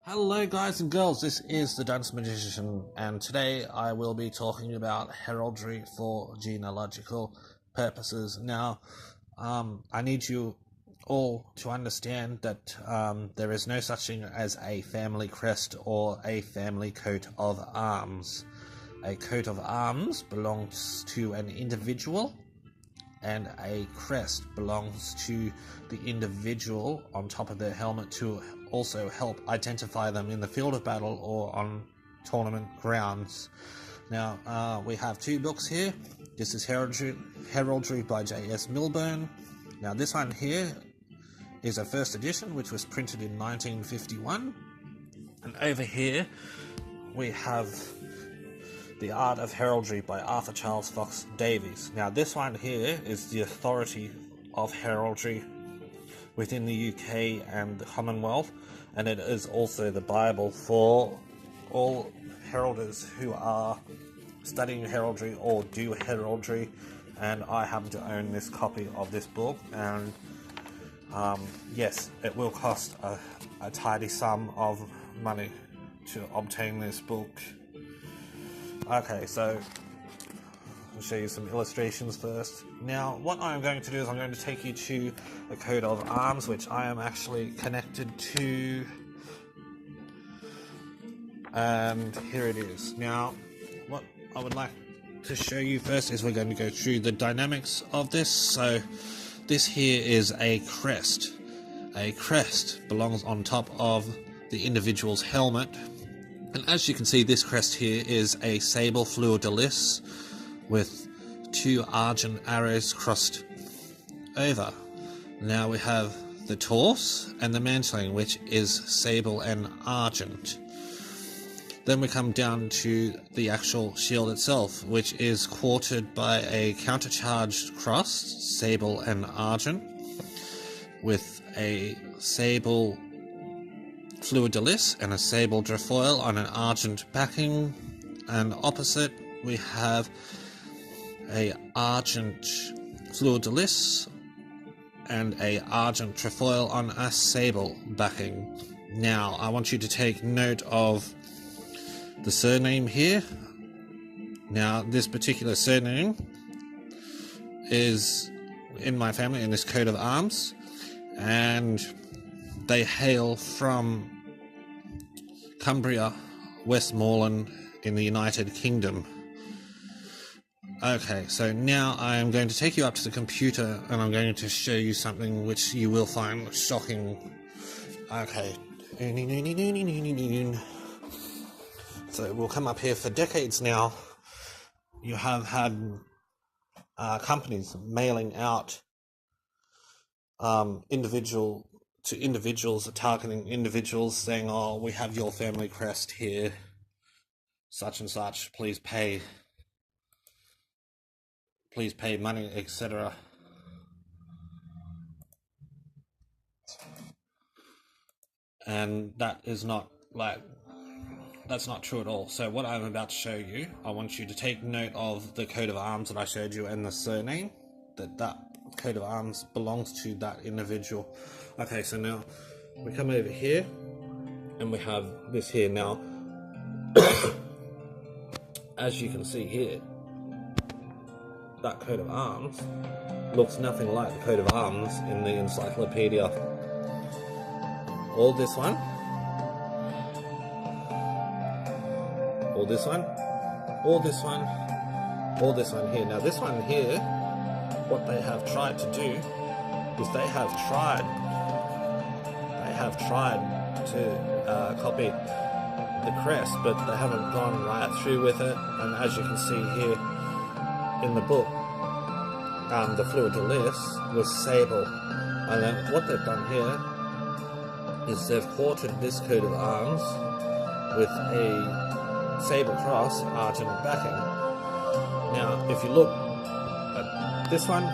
Hello guys and girls, this is the Dunce Magician, and today I will be talking about heraldry for genealogical purposes. Now, I need you all to understand that there is no such thing as a family crest or a family coat of arms. A coat of arms belongs to an individual, and a crest belongs to the individual on top of their helmet to also help identify them in the field of battle or on tournament grounds. Now, we have two books here. This is Heraldry by J.S. Milburn. Now, this one here is a first edition, which was printed in 1951. And over here, we have The Art of Heraldry by Arthur Charles Fox Davies. Now, this one here is the authority of heraldry within the UK and the Commonwealth, and it is also the Bible for all heralders who are studying heraldry or do heraldry. And I happen to own this copy of this book, and yes, it will cost a tidy sum of money to obtain this book. Okay, so I'll show you some illustrations first. Now, what I'm going to do is I'm going to take you to a coat of arms, which I am actually connected to. And here it is. Now, what I would like to show you first is we're going to go through the dynamics of this. So, this here is a crest. A crest belongs on top of the individual's helmet. And as you can see, this crest here is a sable fleur-de-lis with two argent arrows crossed over. Now we have the torse and the mantling, which is sable and argent. Then we come down to the actual shield itself, which is quartered by a countercharged cross, sable and argent, with a sable fleur-de-lis and a sable trefoil on an argent backing, and opposite we have a argent fleur-de-lis and a argent trefoil on a sable backing. Now I want you to take note of the surname here. Now this particular surname is in my family in this coat of arms, and they hail from Cumbria, Westmoreland in the United Kingdom. Okay, so now I am going to take you up to the computer and I'm going to show you something which you will find shocking. Okay. So we'll come up here. For decades now, you have had companies mailing out individuals, targeting individuals, saying, oh, we have your family crest here, such and such, please pay money, etc. And that's not true at all. So what I'm about to show you, I want you to take note of the coat of arms that I showed you and the surname, that coat of arms belongs to that individual. Okay, so now we come over here and we have this here. Now as you can see here, that coat of arms looks nothing like the coat of arms in the encyclopedia. Or this one, or this one, or this one, or this one here. Now this one here, what they have tried to do is they have tried to copy the crest, but they haven't gone right through with it. And as you can see here in the book, the fleur-de-lis was sable, and then what they've done here is they've quartered this coat of arms with a sable cross, argent backing. Now if you look at this one,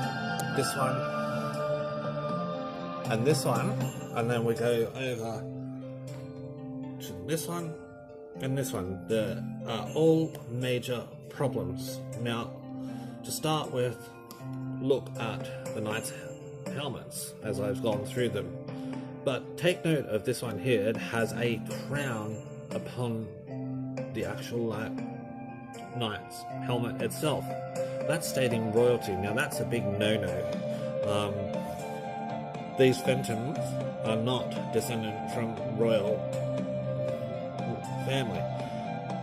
and this one, and then we go over to this one and this one, there are all major problems. Now, to start with, look at the knights' helmets as I've gone through them. But take note of this one here. It has a crown upon the actual knight's helmet itself. That's stating royalty. Now that's a big no-no. These Fentons are not descendant from royal family.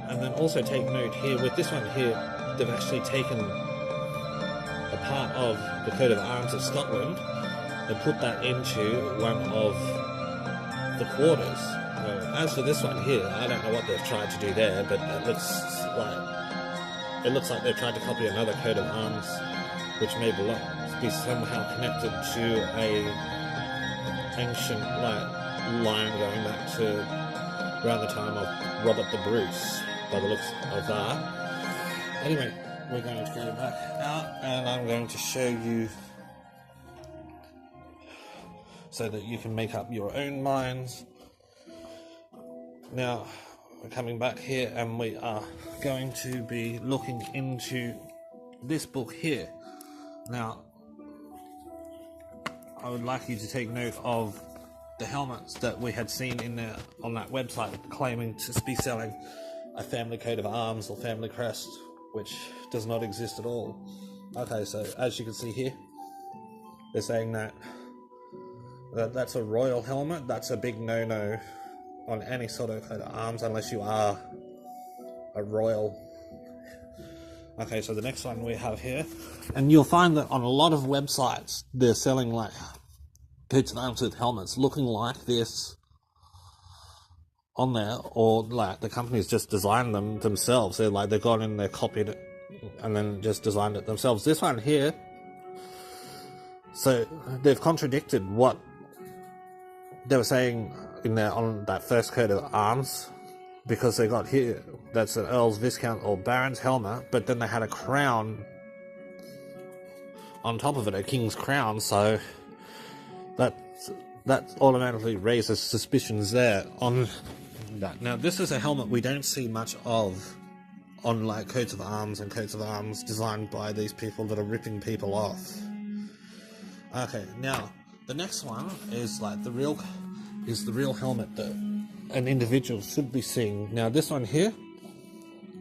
And then also take note here, with this one here, they've actually taken a part of the coat of arms of Scotland and put that into one of the quarters. As for this one here, I don't know what they've tried to do there, but it looks like they've tried to copy another coat of arms, which may be somehow connected to a ancient line going back to around the time of Robert the Bruce, by the looks of that. Anyway, we're going to go back out, and I'm going to show you so that you can make up your own minds. Now, we're coming back here, and we are going to be looking into this book here. Now, I would like you to take note of the helmets that we had seen in there on that website claiming to be selling a family coat of arms or family crest, which does not exist at all. Okay, so as you can see here, they're saying that that's a royal helmet. That's a big no-no on any sort of coat of arms unless you are a royal. Okay, so the next one we have here, and you'll find that on a lot of websites they're selling coats of arms with helmets looking like this on there, or the company's just designed them themselves. They've gone in, they copied it and then just designed it themselves. This one here, so they've contradicted what they were saying in there on that first coat of arms, because they got here that's an Earl's, Viscount or Baron's helmet, but then they had a crown on top of it, a king's crown, so that automatically raises suspicions there on that. Now this is a helmet we don't see much of on coats of arms and coats of arms designed by these people that are ripping people off. Okay, now the next one is the real helmet that an individual should be seeing. Now this one here,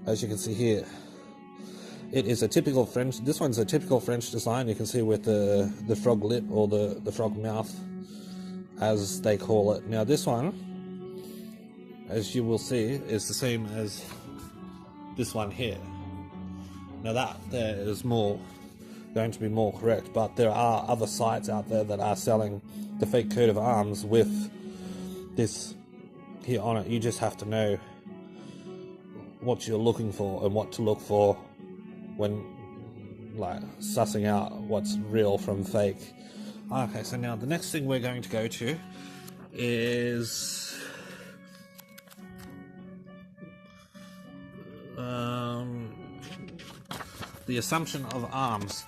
as you can see here, it is a typical French. This one's a typical French design. You can see with the frog lip, or the frog mouth, as they call it. Now this one, as you will see, is the same as this one here. Now that there is going to be more correct, but there are other sites out there that are selling the fake coat of arms with this here on it. You just have to know what you're looking for and what to look for when sussing out what's real from fake. Okay, so now the next thing we're going to go to is the assumption of arms.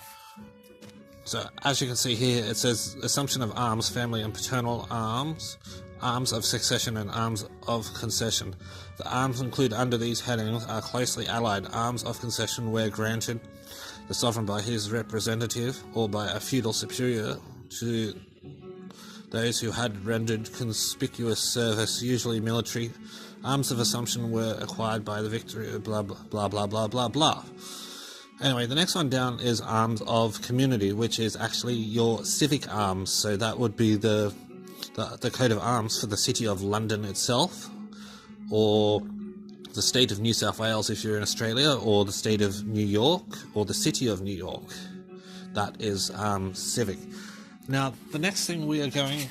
So as you can see here, it says assumption of arms, family and paternal arms, arms of succession and arms of concession. The arms included under these headings are closely allied arms of concession where granted the sovereign by his representative or by a feudal superior to those who had rendered conspicuous service, usually military. Arms of assumption were acquired by the victory, blah blah blah blah blah blah blah. Anyway, the next one down is arms of community, which is actually your civic arms. So that would be the coat of arms for the city of London itself, or the state of New South Wales if you're in Australia, or the state of New York, or the city of New York. That is civic. Now, the next thing we are going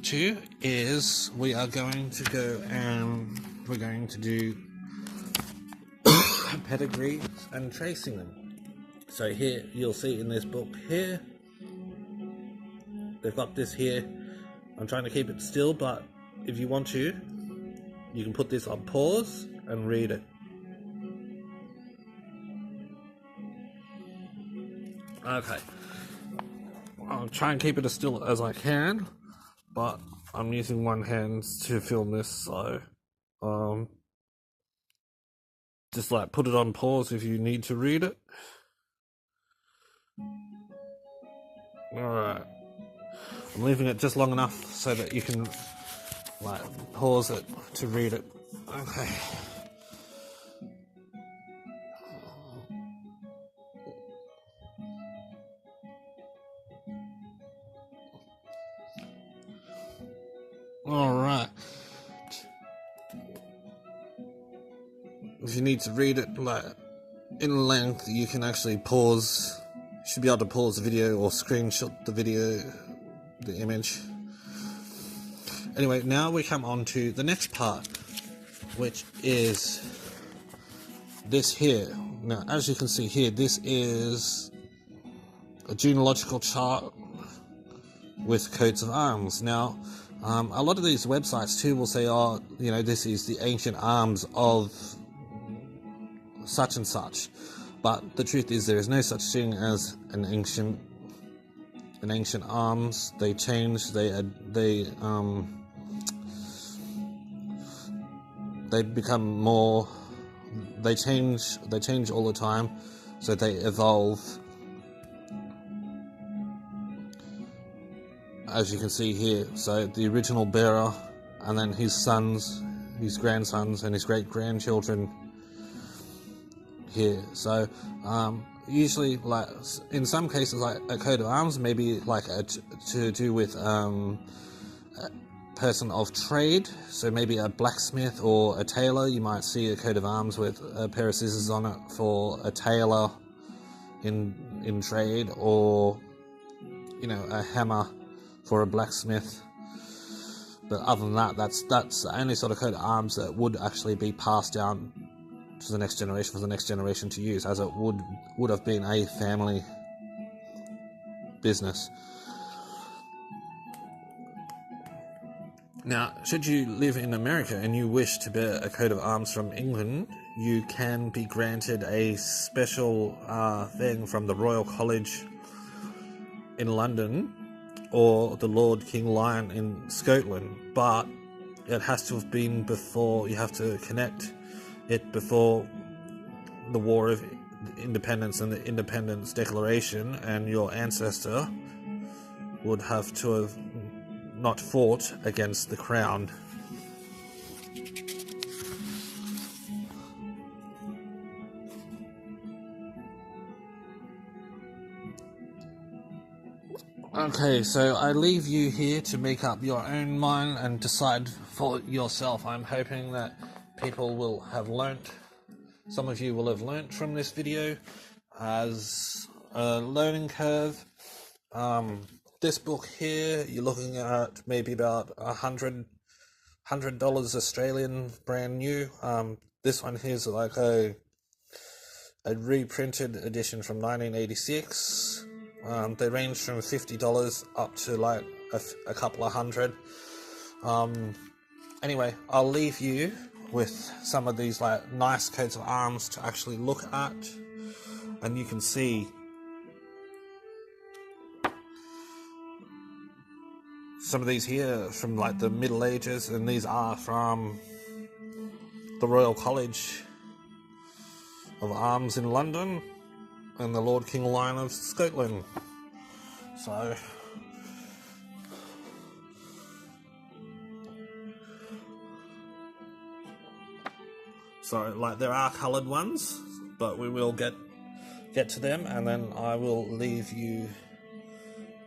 to is we are going to go and we're going to do pedigrees and tracing them. So here you'll see in this book here, they've got this here. I'm trying to keep it still, but if you want to, you can put this on pause and read it. Okay, I'll try and keep it as still as I can, but I'm using one hand to film this, so just put it on pause if you need to read it. Alright. I'm leaving it just long enough so that you can like pause it to read it. Okay. All right. If you need to read it like in length, you can actually pause. You should be able to pause the video or screenshot the video, the image. Anyway, now we come on to the next part, which is this here. Now, as you can see here, this is a genealogical chart with coats of arms. Now, a lot of these websites too will say, oh, you know, this is the ancient arms of such and such. But the truth is, there is no such thing as an ancient arms. They change. They become more. They change. They change all the time. So they evolve. As you can see here, so the original bearer, and then his sons, his grandsons, and his great-grandchildren here. So usually, like in some cases, like a coat of arms, maybe like to do with a person of trade. So maybe a blacksmith or a tailor. You might see a coat of arms with a pair of scissors on it for a tailor in trade, or you know, a hammer for a blacksmith. But other than that, that's the only sort of coat of arms that would actually be passed down to the next generation, for the next generation to use, as it would have been a family business. Now, should you live in America and you wish to bear a coat of arms from England, you can be granted a special thing from the Royal College in London, or the Lord King Lion in Scotland, but it has to have been before. You have to connect it before the War of Independence and the Independence Declaration, and your ancestor would have to have not fought against the Crown. Okay, so I leave you here to make up your own mind and decide for yourself. I'm hoping that people will have learnt, some of you will have learnt from this video as a learning curve. This book here, you're looking at maybe about $100 Australian, brand new. This one here is like a reprinted edition from 1986. They range from $50 up to like a couple of hundred. Anyway, I'll leave you with some of these like nice coats of arms to actually look at, and you can see some of these here from like the Middle Ages, and these are from the Royal College of Arms in London and the Lord King Lion of Scotland. So like there are coloured ones, but we will get to them, and then I will leave you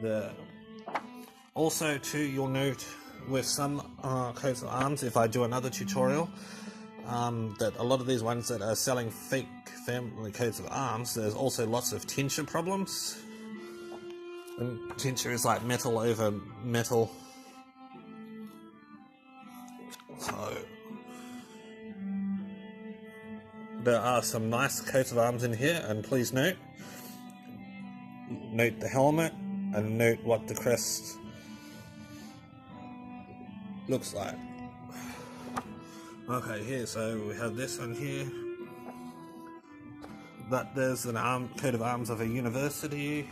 there. Also, too, you'll note with some coats of arms, if I do another tutorial, that a lot of these ones that are selling fake family coats of arms, there's also lots of tincture problems. And tincture is like metal over metal. So there are some nice coats of arms in here, and please note the helmet and note what the crest looks like. Okay, here, so we have this one here. That there's an coat of arms of a university.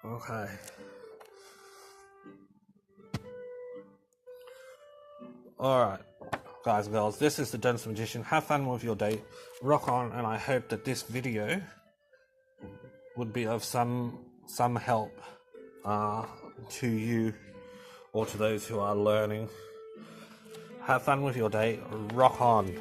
Okay. Alright. guys and girls, this is the Dunce Magician. Have fun with your date, rock on, and I hope that this video would be of some help to you or to those who are learning. Have fun with your date, rock on.